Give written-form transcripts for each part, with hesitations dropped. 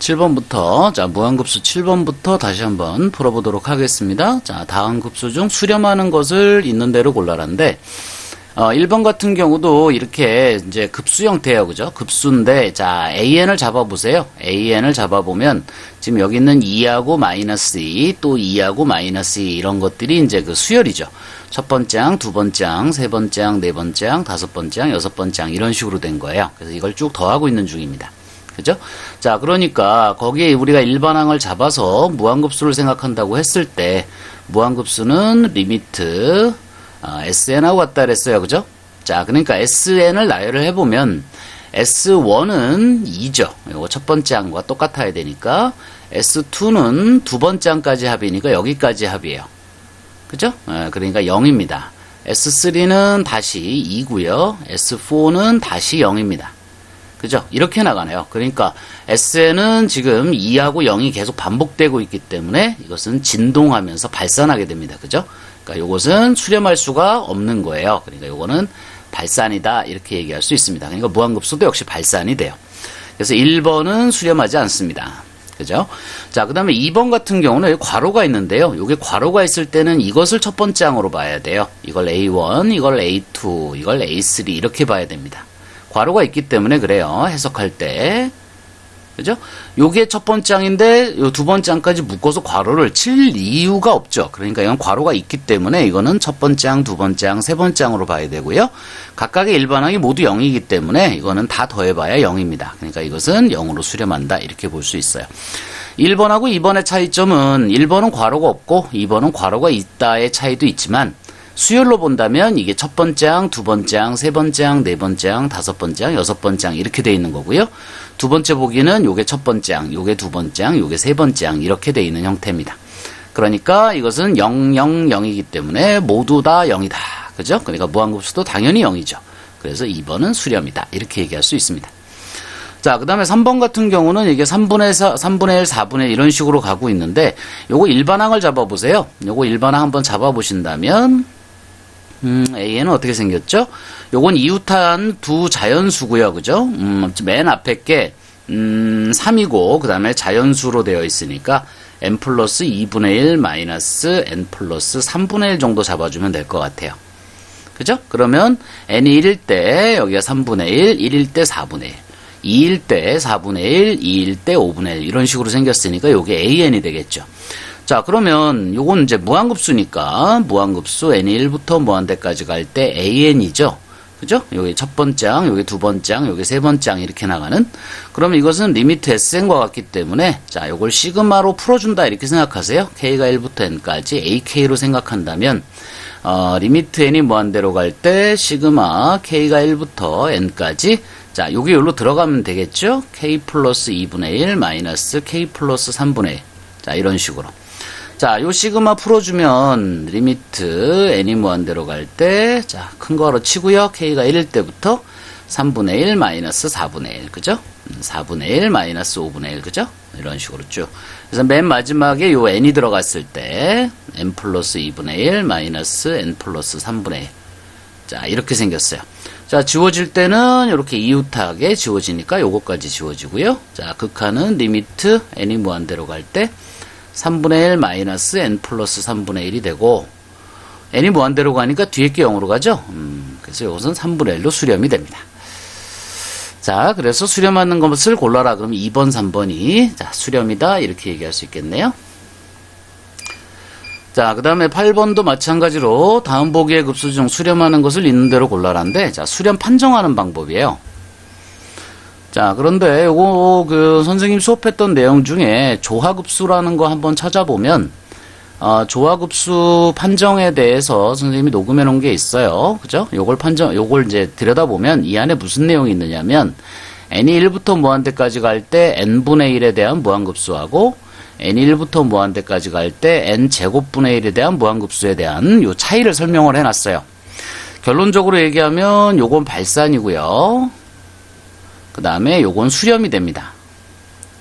7번부터, 자, 무한급수 7번부터 다시 한번 풀어보도록 하겠습니다. 자, 다음 급수 중 수렴하는 것을 있는 대로 골라라인데, 1번 같은 경우도 이렇게 이제 급수 형태예요. 그죠? 급수인데, 자, AN을 잡아보세요. AN을 잡아보면, 지금 여기 있는 2하고 마이너스 2, 또 2하고 마이너스 2, 이런 것들이 이제 그 수열이죠. 첫 번째 항, 두 번째 항, 세 번째 항, 네 번째 항, 다섯 번째 항, 여섯 번째 항, 이런 식으로 된 거예요. 그래서 이걸 쭉 더하고 있는 중입니다. 그죠? 자, 그러니까 거기에 우리가 일반항을 잡아서 무한급수를 생각한다고 했을 때 무한급수는 리미트 SN하고 같다 그랬어요. 그죠? 자, 그러니까 SN을 나열을 해보면 S1은 2죠. 이거 첫 번째 항과 똑같아야 되니까 S2는 두 번째 항까지 합이니까 여기까지 합이에요. 그죠? 그러니까 0입니다. S3는 다시 2고요. S4는 다시 0입니다. 그죠? 이렇게 나가네요. 그러니까 SN은 지금 2하고 0이 계속 반복되고 있기 때문에 이것은 진동하면서 발산하게 됩니다. 그죠? 그러니까 이것은 수렴할 수가 없는 거예요. 그러니까 이거는 발산이다 이렇게 얘기할 수 있습니다. 그러니까 무한급수도 역시 발산이 돼요. 그래서 1번은 수렴하지 않습니다. 그죠? 자, 그 다음에 2번 같은 경우는 여기 괄호가 있는데요. 이게 괄호가 있을 때는 이것을 첫 번째 항으로 봐야 돼요. 이걸 A1, 이걸 A2, 이걸 A3 이렇게 봐야 됩니다. 괄호가 있기 때문에 그래요. 해석할 때. 그죠? 요게 첫 번째 항인데 요 두 번째 항까지 묶어서 괄호를 칠 이유가 없죠. 그러니까 이건 괄호가 있기 때문에 이거는 첫 번째 항, 두 번째 항, 세 번째 항으로 봐야 되고요. 각각의 일반항이 모두 0이기 때문에 이거는 다 더해봐야 0입니다. 그러니까 이것은 0으로 수렴한다 이렇게 볼 수 있어요. 1번하고 2번의 차이점은 1번은 괄호가 없고 2번은 괄호가 있다의 차이도 있지만 수열로 본다면 이게 첫 번째 항, 두 번째 항, 세 번째 항, 네 번째 항, 다섯 번째 항, 여섯 번째 항 이렇게 돼 있는 거고요. 두 번째 보기는 요게 첫 번째 항, 요게 두 번째 항, 요게 세 번째 항 이렇게 돼 있는 형태입니다. 그러니까 이것은 0, 0, 0이기 때문에 모두 다 0이다. 그죠? 그러니까 무한급수도 당연히 0이죠. 그래서 2번은 수렴이다. 이렇게 얘기할 수 있습니다. 자, 그 다음에 3번 같은 경우는 이게 3분의 1, 4분의 1 이런 식으로 가고 있는데 요거 일반항을 잡아보세요. 요거 일반항 한번 잡아보신다면 AN은 어떻게 생겼죠? 요건 이웃한 두 자연수고요. 그죠? 맨 앞에 게 3이고 그 다음에 자연수로 되어 있으니까 n 플러스 2분의 1 마이너스 n 플러스 3분의 1 정도 잡아주면 될 것 같아요. 그죠? 그러면 n이 1일 때 여기가 3분의 1, 1일 때 4분의 1, 2일 때 4분의 1, 2일 때 5분의 1 이런 식으로 생겼으니까 요게 AN이 되겠죠. 자, 그러면 요건 이제 무한급수니까 무한급수 n이 1부터 무한대까지 갈 때 AN이죠. 그죠? 요게 첫 번째 항, 요게 두 번째 항, 요게 세 번째 항 이렇게 나가는. 그러면 이것은 리미트 SN과 같기 때문에 자, 요걸 시그마로 풀어준다 이렇게 생각하세요. K가 1부터 N까지 AK로 생각한다면 리미트 N이 무한대로 갈 때 시그마 K가 1부터 N까지 자, 요게 여기로 들어가면 되겠죠? K 플러스 2분의 1 마이너스 K 플러스 3분의 1 자, 이런 식으로. 자, 요 시그마 풀어주면 리미트 n이 무한대로 갈 때 자, 큰 거로 치고요. k가 1일 때부터 3분의 1 마이너스 4분의 1 그죠? 4분의 1 마이너스 5분의 1 그죠? 이런 식으로 쭉. 그래서 맨 마지막에 요 n이 들어갔을 때 n 플러스 2분의 1 마이너스 n 플러스 3분의 1 자, 이렇게 생겼어요. 자, 지워질 때는 이렇게 이웃하게 지워지니까 요거까지 지워지고요. 자, 극한은 리미트 n이 무한대로 갈 때 3분의 1 마이너스 n 플러스 3분의 1이 되고 n이 무한대로 가니까 뒤에 게 0으로 가죠. 그래서 이것은 3분의 1로 수렴이 됩니다. 자, 그래서 수렴하는 것을 골라라. 그럼 2번, 3번이 자, 수렴이다 이렇게 얘기할 수 있겠네요. 자, 그 다음에 8번도 마찬가지로 다음 보기의 급수 중 수렴하는 것을 있는 대로 골라라인데 자, 수렴 판정하는 방법이에요. 자, 그런데 요거 선생님 수업했던 내용 중에 조화급수라는 거 한번 찾아보면 조화급수 판정에 대해서 선생님이 녹음해 놓은 게 있어요. 그죠? 요걸 이제 들여다보면 이 안에 무슨 내용이 있느냐면 n이 1부터 무한대까지 갈 때 n분의 1에 대한 무한급수하고 n이 1부터 무한대까지 갈 때 n제곱분의 1에 대한 무한급수에 대한 요 차이를 설명을 해 놨어요. 결론적으로 얘기하면 요건 발산이고요. 그 다음에 요건 수렴이 됩니다.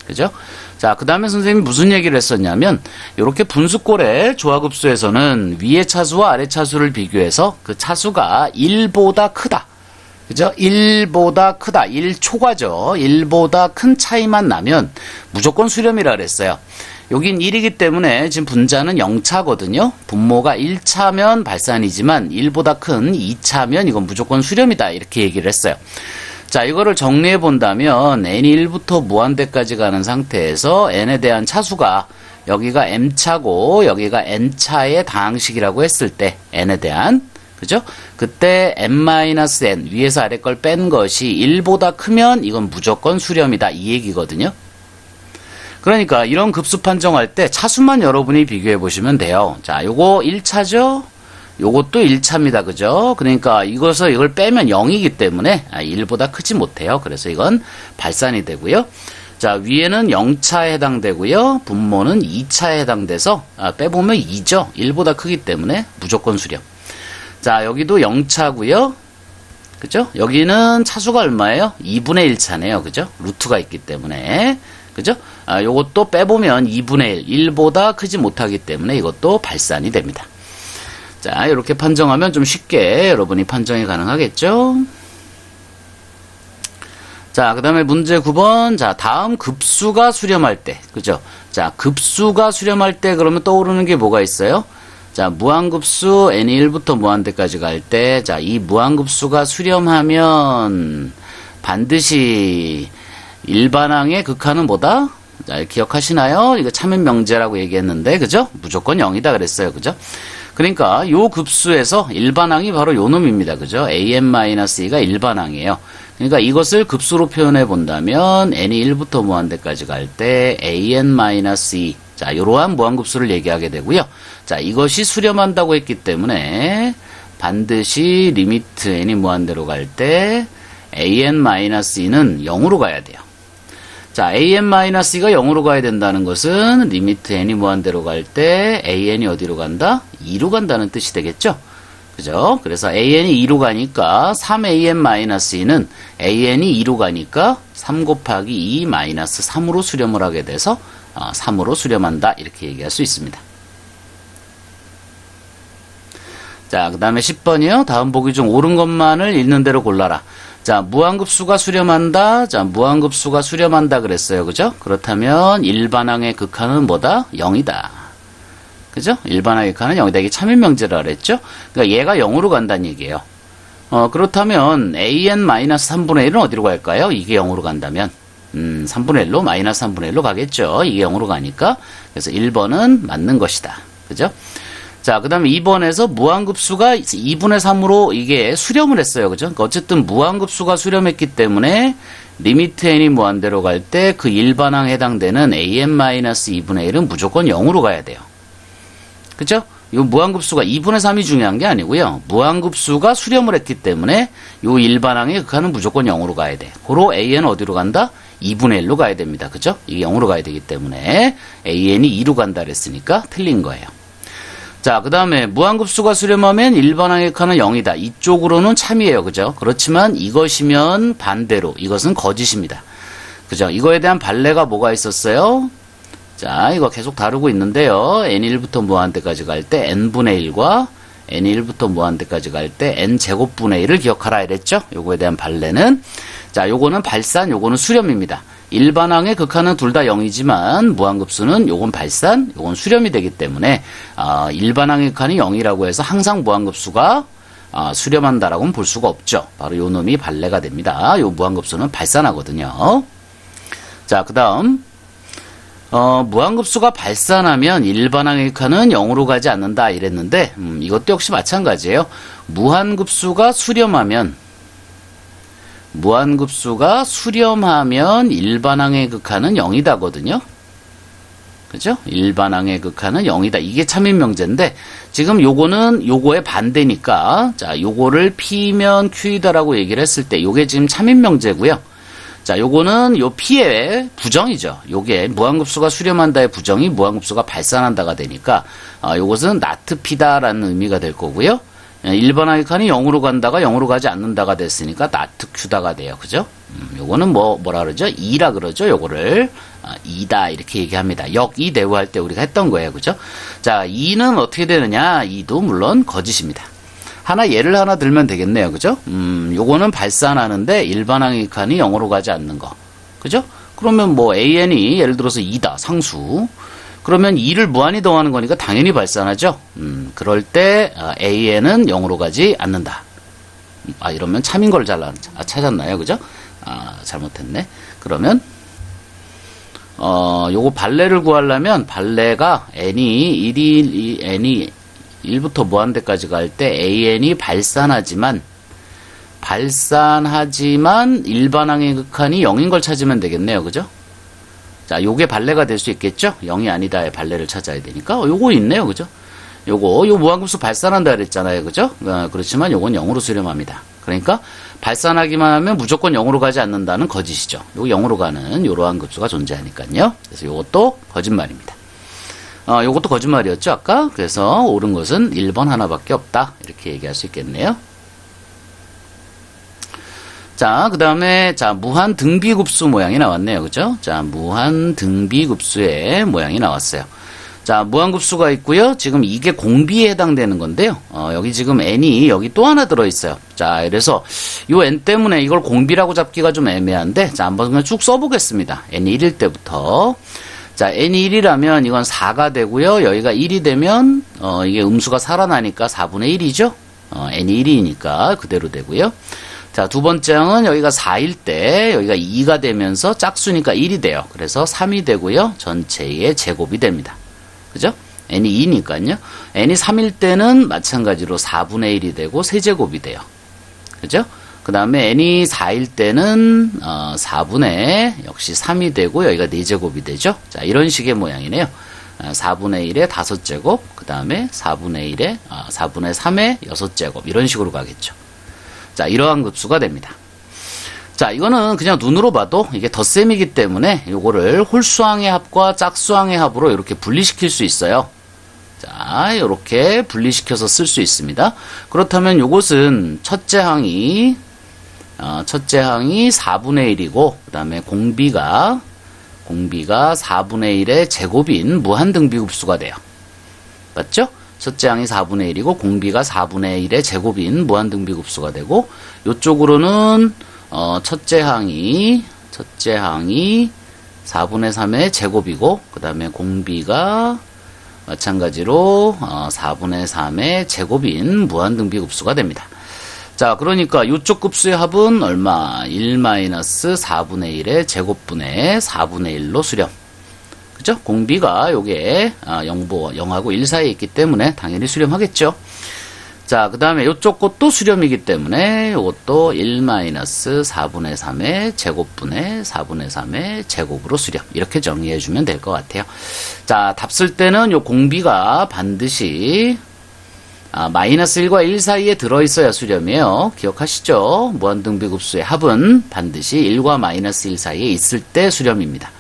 그죠? 자, 그 다음에 선생님이 무슨 얘기를 했었냐면 이렇게 분수꼴의 조화급수에서는 위의 차수와 아래 차수를 비교해서 그 차수가 1보다 크다. 그죠? 1보다 크다. 1초과죠. 1보다 큰 차이만 나면 무조건 수렴이라 그랬어요. 여긴 1이기 때문에 지금 분자는 0차거든요. 분모가 1차면 발산이지만 1보다 큰 2차면 이건 무조건 수렴이다. 이렇게 얘기를 했어요. 자, 이거를 정리해 본다면 n이 1부터 무한대까지 가는 상태에서 n에 대한 차수가 여기가 m차고 여기가 n차의 다항식이라고 했을 때 n에 대한 그죠? 그때 n-n 위에서 아래 걸 뺀 것이 1보다 크면 이건 무조건 수렴이다. 이 얘기거든요. 그러니까 이런 급수 판정할 때 차수만 여러분이 비교해 보시면 돼요. 자, 요거 1차죠? 요것도 1차입니다. 그죠? 그러니까 이걸 빼면 0이기 때문에 1보다 크지 못해요. 그래서 이건 발산이 되고요. 자, 위에는 0차에 해당되고요. 분모는 2차에 해당돼서 빼보면 2죠. 1보다 크기 때문에 무조건 수렴. 자, 여기도 0차고요. 그죠? 여기는 차수가 얼마예요? 2분의 1차네요. 그죠? 루트가 있기 때문에. 그죠? 요것도 빼보면 2분의 1, 1보다 크지 못하기 때문에 이것도 발산이 됩니다. 자, 이렇게 판정하면 좀 쉽게 여러분이 판정이 가능하겠죠? 자, 그 다음에 문제 9번. 자, 다음 급수가 수렴할 때. 그죠? 자, 급수가 수렴할 때 그러면 떠오르는 게 뭐가 있어요? 자, 무한급수 n이 1부터 무한대까지 갈 때, 자, 이 무한급수가 수렴하면 반드시 일반항의 극한은 뭐다? 자, 기억하시나요? 이거 참인명제라고 얘기했는데, 그죠? 무조건 0이다 그랬어요. 그죠? 그러니까 요 급수에서 일반항이 바로 요 놈입니다. 그죠? an-e가 일반항이에요. 그러니까 이것을 급수로 표현해 본다면 n이 1부터 무한대까지 갈 때 an-e 자, 요러한 무한급수를 얘기하게 되고요. 자, 이것이 수렴한다고 했기 때문에 반드시 리미트 n이 무한대로 갈 때 an-e는 0으로 가야 돼요. 자, an-e가 0으로 가야 된다는 것은 리미트 n이 무한대로 갈 때 an이 어디로 간다? 2로 간다는 뜻이 되겠죠? 그죠? 그래서 an이 2로 가니까 3an-e는 an이 2로 가니까 3 곱하기 2 마이너스 3으로 수렴을 하게 돼서 3으로 수렴한다. 이렇게 얘기할 수 있습니다. 자, 그 다음에 10번이요. 다음 보기 중 옳은 것만을 있는 대로 골라라. 자, 무한급수가 수렴한다. 자, 무한급수가 수렴한다 그랬어요. 그죠? 그렇다면 일반항의 극한은 뭐다? 0이다. 그죠? 일반항의 극한은 0이다. 이게 참인명제라 그랬죠? 그러니까 얘가 0으로 간다는 얘기예요. 그렇다면 an-3분의 1은 어디로 갈까요? 이게 0으로 간다면 3분의 1로 마이너스 3분의 1로 가겠죠. 이게 0으로 가니까. 그래서 1번은 맞는 것이다. 그죠? 자, 그 다음에 2번에서 무한급수가 2분의 3으로 이게 수렴을 했어요. 그죠? 그러니까 어쨌든 무한급수가 수렴했기 때문에 리미트 n이 무한대로 갈 때 그 일반항에 해당되는 an-2분의 1은 무조건 0으로 가야 돼요. 그죠? 이 무한급수가 2분의 3이 중요한 게 아니고요. 무한급수가 수렴을 했기 때문에 이 일반항의 극한은 무조건 0으로 가야 돼. 고로 an은 어디로 간다? 2분의 1로 가야 됩니다. 그죠? 이게 0으로 가야 되기 때문에 an이 2로 간다 그랬으니까 틀린 거예요. 자, 그 다음에 무한급수가 수렴하면 일반항의 극한은 0이다. 이쪽으로는 참이에요. 그죠? 그렇지만 이것이면 반대로 이것은 거짓입니다. 그죠? 이거에 대한 반례가 뭐가 있었어요? 자, 이거 계속 다루고 있는데요. n1부터 무한대까지 갈 때 n분의 1과 n1부터 무한대까지 갈 때 n제곱분의 1을 기억하라 이랬죠? 요거에 대한 반례는 자, 요거는 발산, 요거는 수렴입니다. 일반항의 극한은 둘 다 0이지만 무한급수는 요건 발산, 요건 수렴이 되기 때문에 일반항의 극한이 0이라고 해서 항상 무한급수가 수렴한다라고는 볼 수가 없죠. 바로 요 놈이 반례가 됩니다. 요 무한급수는 발산하거든요. 자, 그 다음 무한급수가 발산하면 일반항의 극한은 0으로 가지 않는다 이랬는데 이것도 역시 마찬가지예요. 무한급수가 수렴하면 일반항의 극한은 0이다거든요. 그죠? 일반항의 극한은 0이다. 이게 참인명제인데 지금 요거는 요거의 반대니까 자, 요거를 P면 Q이다라고 얘기를 했을 때 요게 지금 참인명제고요. 자, 요거는 요 P의 부정이죠. 요게 무한급수가 수렴한다의 부정이 무한급수가 발산한다가 되니까 요것은 not P다라는 의미가 될 거고요. 일반항의 극한이 0으로 간다가 0으로 가지 않는다가 됐으니까 not Q다가 돼요. 그죠? 요거는 뭐라 그러죠? 2라 그러죠. 요거를 2다 이렇게 얘기합니다. 역2 대우할 때 우리가 했던 거예요. 그죠? 자, 2는 어떻게 되느냐? 2도 물론 거짓입니다. 하나 예를 하나 들면 되겠네요. 그죠? 요거는 발산하는데 일반항의 극한이 0으로 가지 않는 거. 그죠? 그러면 뭐 AN이 예를 들어서 2다. 상수. 그러면 2를 무한히 더하는 거니까 당연히 발산하죠. 그럴 때 AN은 0으로 가지 않는다. 이러면 참인 걸 찾았나요? 그죠? 잘못했네. 그러면 요거 발레를 구하려면 발레가 n이 1이 1부터 무한대까지 갈 때 AN이 발산하지만 일반항의 극한이 0인 걸 찾으면 되겠네요. 그죠? 자, 요게 발레가 될 수 있겠죠? 0이 아니다의 발레를 찾아야 되니까. 요거 있네요. 그죠? 요 무한급수 발산한다 그랬잖아요. 그죠? 그렇지만 요건 0으로 수렴합니다. 그러니까 발산하기만 하면 무조건 0으로 가지 않는다는 거짓이죠. 요 0으로 가는 이러한 급수가 존재하니까요. 그래서 요것도 거짓말입니다. 요것도 거짓말이었죠, 아까? 그래서 옳은 것은 1번 하나밖에 없다. 이렇게 얘기할 수 있겠네요. 자, 그 다음에, 무한 등비급수 모양이 나왔네요. 그죠? 자, 무한 등비급수의 모양이 나왔어요. 자, 무한급수가 있고요. 지금 이게 공비에 해당되는 건데요. 여기 지금 n이 여기 또 하나 들어있어요. 자, 그래서 요 n 때문에 이걸 공비라고 잡기가 좀 애매한데, 자, 한번 그냥 쭉 써보겠습니다. n이 1일 때부터. 자, n이 1이라면 이건 4가 되고요. 여기가 1이 되면, 이게 음수가 살아나니까 4분의 1이죠? n이 1이니까 그대로 되고요. 자, 두 번째 항은 여기가 4일 때, 여기가 2가 되면서 짝수니까 1이 돼요. 그래서 3이 되고요. 전체의 제곱이 됩니다. 그죠? n이 2니까요. n이 3일 때는 마찬가지로 4분의 1이 되고 세제곱이 돼요. 그죠? 그 다음에 n이 4일 때는 4분의 역시 3이 되고 여기가 4제곱이 되죠. 자, 이런 식의 모양이네요. 4분의 1의 5제곱, 그 다음에 4분의 1의 4분의 3의 6제곱 이런 식으로 가겠죠. 자, 이러한 급수가 됩니다. 자, 이거는 그냥 눈으로 봐도 이게 덧셈이기 때문에 요거를 홀수항의 합과 짝수항의 합으로 이렇게 분리시킬 수 있어요. 자, 이렇게 분리시켜서 쓸 수 있습니다. 그렇다면 요것은 첫째 항이 4분의 1이고 그 다음에 공비가 4분의 1의 제곱인 무한등비급수가 돼요. 맞죠? 첫째 항이 4분의 1이고 공비가 4분의 1의 제곱인 무한등비급수가 되고 요쪽으로는 첫째 항이 4분의 3의 제곱이고 그 다음에 공비가 마찬가지로 4분의 3의 제곱인 무한등비급수가 됩니다. 자, 그러니까 이쪽 급수의 합은 얼마? 1-4분의 1의 제곱분의 4분의 1로 수렴. 그죠? 공비가 요게 0하고 1 사이에 있기 때문에 당연히 수렴하겠죠. 자, 그 다음에 요쪽 것도 수렴이기 때문에 요것도 1-4분의 3의 제곱분의 4분의 3의 제곱으로 수렴. 이렇게 정리해주면 될 것 같아요. 자, 답 쓸 때는 요 공비가 반드시 -1과 1 사이에 들어있어야 수렴이에요. 기억하시죠? 무한등비급수의 합은 반드시 1과 -1 사이에 있을 때 수렴입니다.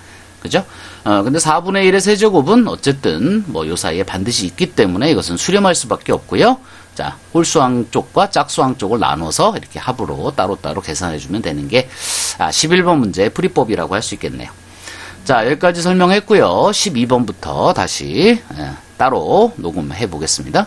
그죠? 근데 4분의 1의 세제곱은 어쨌든 요 사이에 반드시 있기 때문에 이것은 수렴할 수밖에 없고요. 자, 홀수항 쪽과 짝수항 쪽을 나눠서 이렇게 합으로 따로따로 계산해주면 되는 게 11번 문제의 풀이법이라고 할 수 있겠네요. 자, 여기까지 설명했고요. 12번부터 다시 따로 녹음해 보겠습니다.